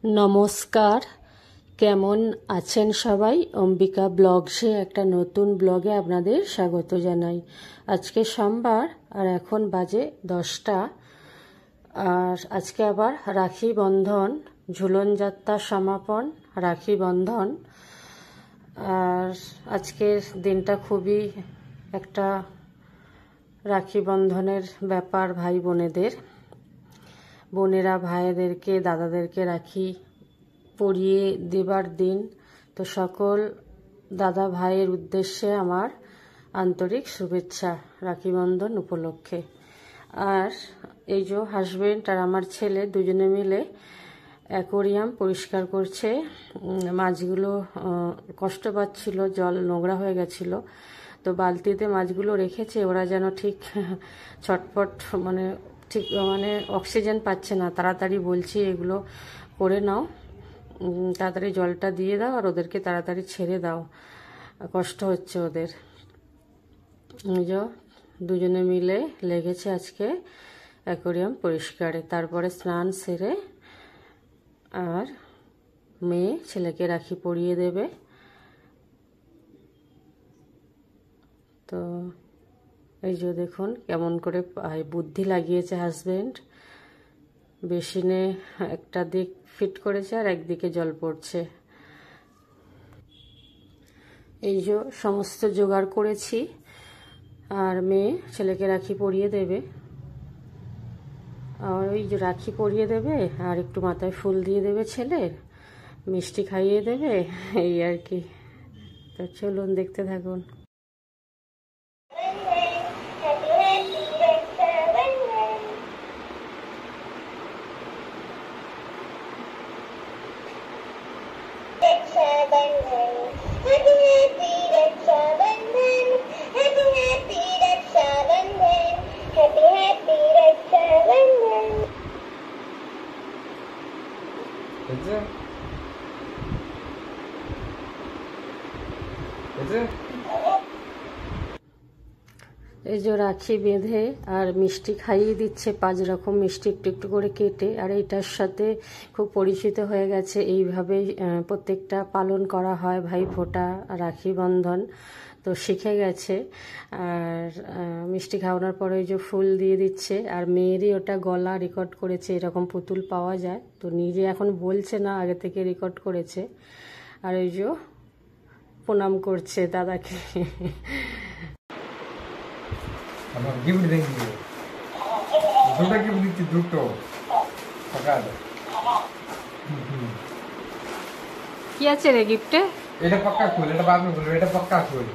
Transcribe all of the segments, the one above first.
নমস্কার, কেমন আছেন সবাই? অম্বিকা ব্লগসে একটা নতুন ব্লগে আপনাদের স্বাগত জানাই। আজকে সোমবার আর এখন বাজে 10টা। আর আজকে আবার রাখি বন্ধন, ঝুলন যাত্রা সমাপন, রাখি বন্ধন। আর আজকের দিনটা খুবই একটা রাখি বন্ধনের ব্যাপার। ভাই বোনেদের, বোনেরা ভাইদেরকে দাদাদেরকে রাখি পরিয়ে দেবার দিন। তো সকল দাদা ভাইয়ের উদ্দেশ্যে আমার আন্তরিক শুভেচ্ছা রাখি বন্ধন উপলক্ষে। আর এই যে হাজবেন্ড আর আমার ছেলে দুজনে মিলে অ্যাকোরিয়াম পরিষ্কার করছে। মাছগুলো কষ্ট পাচ্ছিল, জল নোংরা হয়ে গেছিল, তো বালতিতে মাছগুলো রেখেছে। ওরা যেন ঠিক ছটফট ঠিক অক্সিজেন পাচ্ছে না। তাড়াতাড়ি বলছি এগুলো করে নাও, তাড়াতাড়ি জলটা দিয়ে দাও আর ওদেরকে তাড়াতাড়ি ছেড়ে দাও, কষ্ট হচ্ছে ওদের। দুজনে মিলে লেগেছে আজকে অ্যাকোরিয়াম পরিষ্কারে। তারপরে স্নান সেরে আর মেয়ে ছেলেকে রাখি পরিয়ে দেবে। তো এই যে দেখুন কেমন করে বুদ্ধি লাগিয়েছে হাজবেন্ড। বেসিনে একটা দিক ফিট করেছে আর একদিকে জল পড়ছে। এই যে সমস্ত জোগাড় করেছি আর মেয়ে ছেলেকে রাখি পরিয়ে দেবে। আর ওই যে রাখি পরিয়ে দেবে আর একটু মাথায় ফুল দিয়ে দেবে, ছেলের মিষ্টি খাইয়ে দেবে, এই আর কি। তো চলুন দেখতে থাকুন। এই যে রাখি বেঁধে আর মিষ্টি খাইয়ে দিচ্ছে, 5 রকম মিষ্টি একটু একটু করে কেটে। আর এইটার সাথে খুব পরিচিত হয়ে গেছে, এইভাবেই প্রত্যেকটা পালন করা হয় ভাইফোঁটা, রাখি বন্ধন। তো শিখে গেছে। আর মিষ্টি খাওয়ানোর পরে ওই যে ফুল দিয়ে দিচ্ছে। আর মেয়েরই ওটা গলা রেকর্ড করেছে, এরকম পুতুল পাওয়া যায়। তো নিজে এখন বলছে না, আগে থেকে রেকর্ড করেছে। আর ওই যে প্রণাম করছে দাদাকে। गिफ्ट देंगे, দুটো গিফট দিচ্ছি, দুটো সকাল। কি আছে রে গিফটে? এটা পাক্কা ফুল, এটা বাদ ফুল, এটা পাক্কা ফুল।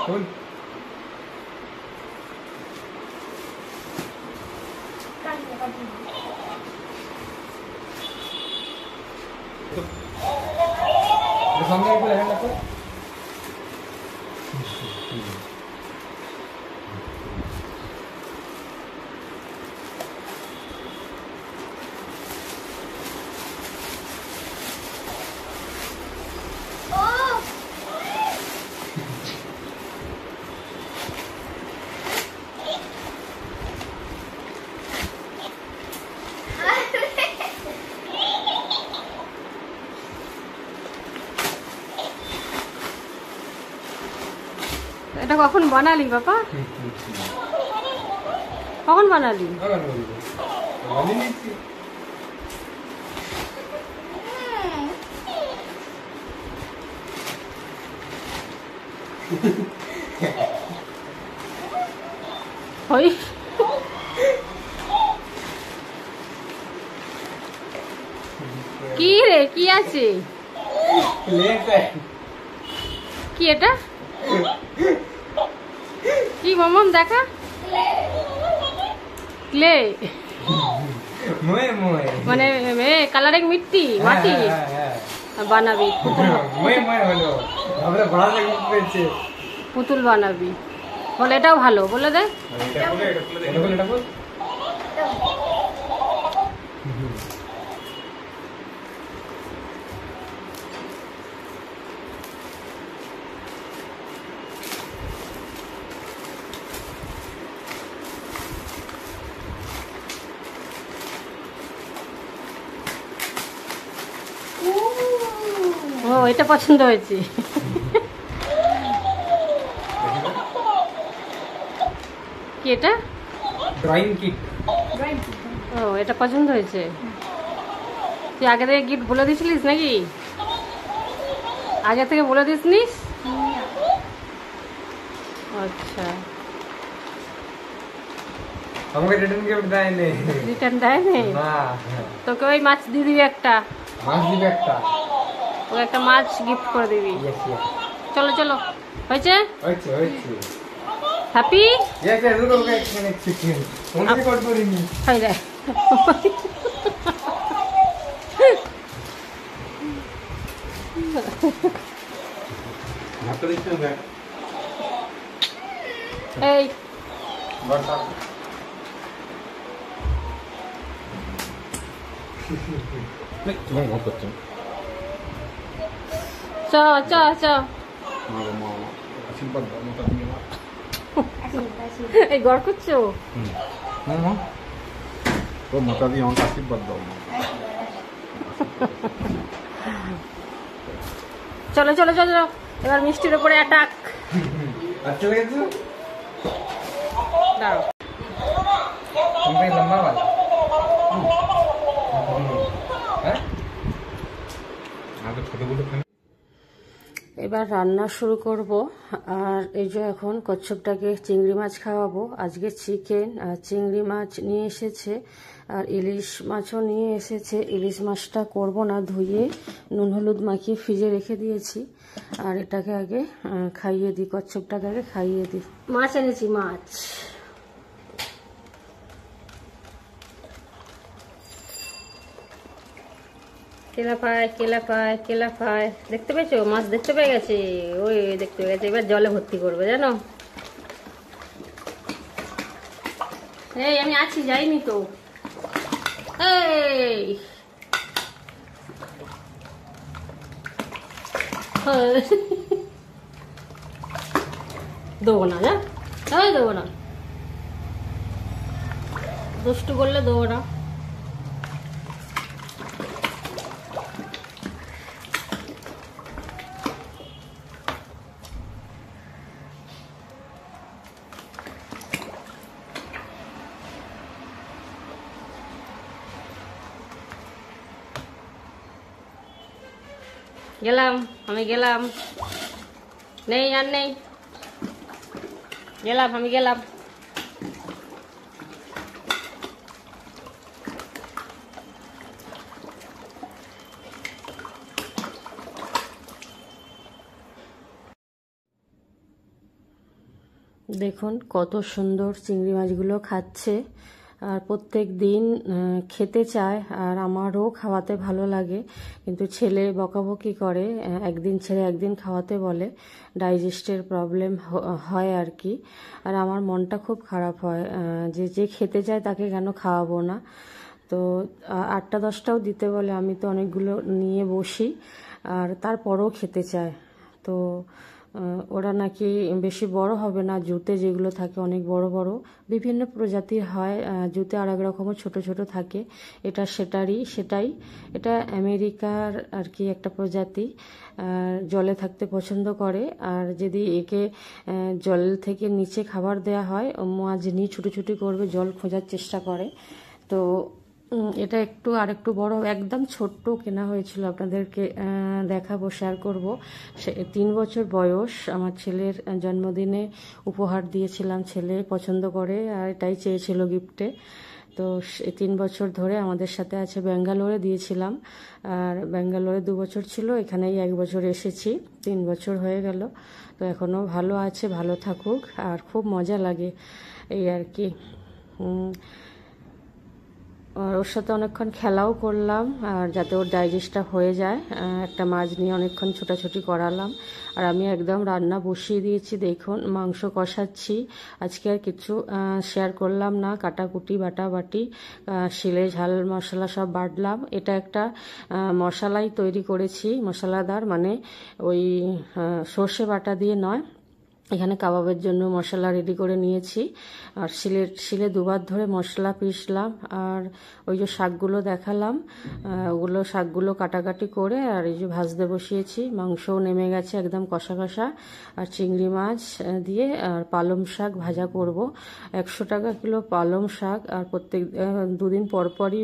ফুল সামনে ফুল है ना। এটা কখন বানালি বাবা? কখন বানালি? ওই কি রে, কি আছে? কি এটা? কি মামাম দেখা? ক্লে মানে কালারিং মিট্টি, মাটি বানাবি, পুতুল বানাবি। বলে এটাও ভালো, বলে দে। ও এটা পছন্দ হয়েছে। কি এটা? Drawing kit. ও এটা পছন্দ হয়েছে। তুই আগে থেকে গিফট বলে দিয়েছিলিস নাকি? আগে থেকে বলে দিসনিস? আচ্ছা, আমাকে রিটার্ন গিফট দেয়নি। রিটার্ন দেয়নি? না, তোকে ওই মাছ দিয়ে দিবি একটা, মাছ দিবে একটা। ওকে একটা মাছ গিফট করে দিবি। Yes yes. চলো চলো, হয়েছে? হয়েছে হয়েছে। হ্যাপি? ইয়েস ইয়েস, ওকে এখানে চিকেন। ফোন রেকর্ড করিনি। হাই রে। ভাত দিতে হবে। এই বড়টা। তোমার ঘর করছো চ চ চ, আশীর্বাদ দাও মোটা দিয়ে না। এই গড় করছো? ও মোটা দিয়ে আমাকে আশীর্বাদ দাও। চলো চলো চলো, এবার মিষ্টির উপরে অ্যাটাক। अच्छा लगे तो দাও। तुमको ये लंबा वाला हैं? আগে ছোটগুলো খান। এবার রান্না শুরু করব। আর এই যে এখন কচ্ছপটাকে চিংড়ি মাছ খাওয়াবো। আজকে চিকেন আর চিংড়ি মাছ নিয়ে এসেছে, আর ইলিশ মাছও নিয়ে এসেছে। ইলিশ মাছটা করব না, ধুয়ে নুন হলুদ মাখিয়ে ফ্রিজে রেখে দিয়েছি। আর এটাকে আগে খাইয়ে দিই, কচ্ছপটাকে আগে খাইয়ে দিই। মাছ এনেছি, মাছ। তেলাপায় কেলাপায় কেলাপায়, দেখতে পেয়েছো? মাছ দেখতে পেয়ে গেছে, ওই দেখতে পেয়ে গেছে। এবার জলে ভর্তি করবে, জানো? এই আমি আছি, যাইনি তো। এই দেবো না, যা। এই দেবো না, দুষ্টু করলে দেবো না। গেলাম, আমি গেলাম। নেই আর নেই, গেলাম, আমি গেলাম। দেখুন কত সুন্দর চিংড়ি মাছগুলো খাচ্ছে, আর প্রত্যেক দিন খেতে চায়, আর আমারও খাওয়াতে ভালো লাগে। কিন্তু ছেলে বকাবকি করে, একদিন ছেড়ে একদিন খাওয়াতে বলে, ডাইজেস্টের প্রবলেম হয় আর কি। আর আমার মনটা খুব খারাপ হয়, যে যে খেতে চায় তাকে কেন খাওয়াবো না। তো 8টা 10টাও দিতে বলে, আমি তো অনেকগুলো নিয়ে বসি, আর তারপরেও খেতে চায়। তো ওরা নাকি বেশি বড় হবে না, জুতে যেগুলো থাকে অনেক বড় বড়, বিভিন্ন প্রজাতির হয়। জুতে আর এক রকমও ছোট ছোট থাকে, এটা সেটাই। এটা আমেরিকার আর কি একটা প্রজাতি, জলে থাকতে পছন্দ করে। আর যদি একে জল থেকে নিচে খাবার দেয়া হয়, মাছ নিয়ে ছুটোছুটি করবে, জল খোঁজার চেষ্টা করে। তো এটা আরেকটু বড়, একদম ছোট্ট কেনা হয়েছিল, আপনাদেরকে দেখাবো, শেয়ার করব। 3 বছর বয়স, আমার ছেলের জন্মদিনে উপহার দিয়েছিলাম, ছেলে পছন্দ করে আর এটাই চেয়েছিল গিফটে। তো 3 বছর ধরে আমাদের সাথে আছে, ব্যাঙ্গালোরে দিয়েছিলাম। আর ব্যাঙ্গালোরে 2 বছর ছিল, এখানেই 1 বছর এসেছি, 3 বছর হয়ে গেল। তো এখনও ভালো আছে, ভালো থাকুক। আর খুব মজা লাগে এই আর কি। আর ওর সাথে অনেকক্ষণ খেলাও করলাম, আর যাতে ওর ডাইজেস্টটা হয়ে যায়, একটা মাছ নিয়ে অনেকক্ষণ ছোটাছুটি করালাম। আর আমি একদম রান্না বসিয়ে দিয়েছি, দেখুন মাংস কষাচ্ছি। আজকে আর কিছু শেয়ার করলাম না, কাটাকুটি বাটাবাটি, শিলে ঝাল মশলা সব বাটলাম। এটা একটা মশলাই তৈরি করেছি, মশলাদার, মানে ওই সর্ষে বাটা দিয়ে নয়, এখানে কাবাবের জন্য মশলা রেডি করে নিয়েছি, আর শিলে দুবার ধরে মশলা পিষলাম, আর ওই যে শাকগুলো দেখালাম ওগুলো শাকগুলো কাটাকাটি করে আর এই যে ভাজতে বসিয়েছি। মাংসও নেমে গেছে একদম কষা কষা, আর চিংড়ি মাছ দিয়ে আর পালং শাক ভাজা করব। 100 টাকা কিলো পালং শাক, আর প্রত্যেক দুদিন পরপরই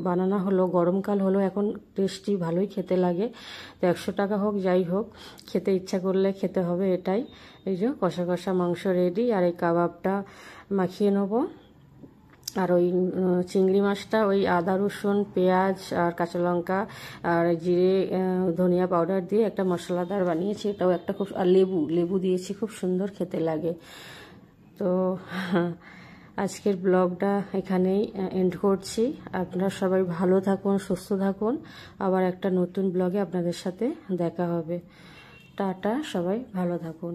বানানো হলো, গরমকাল হলো এখন, টেস্টি ভালোই খেতে লাগে। তো 100 টাকা হোক যাই হোক, খেতে ইচ্ছা করলে খেতে হবে এটাই। এই যে কষা কষা মাংস রেডি, আর এই কাবাবটা মাখিয়ে নেব। আর ওই চিংড়ি মাছটা ওই আদা রসুন পেঁয়াজ আর কাঁচা লঙ্কা আর জিরে ধনিয়া পাউডার দিয়ে একটা মশলাদার বানিয়েছি, এটাও একটা খুব, আর লেবু দিয়েছি, খুব সুন্দর খেতে লাগে। তো আজকের ব্লগটা এখানেই এন্ড করছি। আপনারা সবাই ভালো থাকুন, সুস্থ থাকুন, আবার একটা নতুন ব্লগে আপনাদের সাথে দেখা হবে। টাটা, সবাই ভালো থাকুন।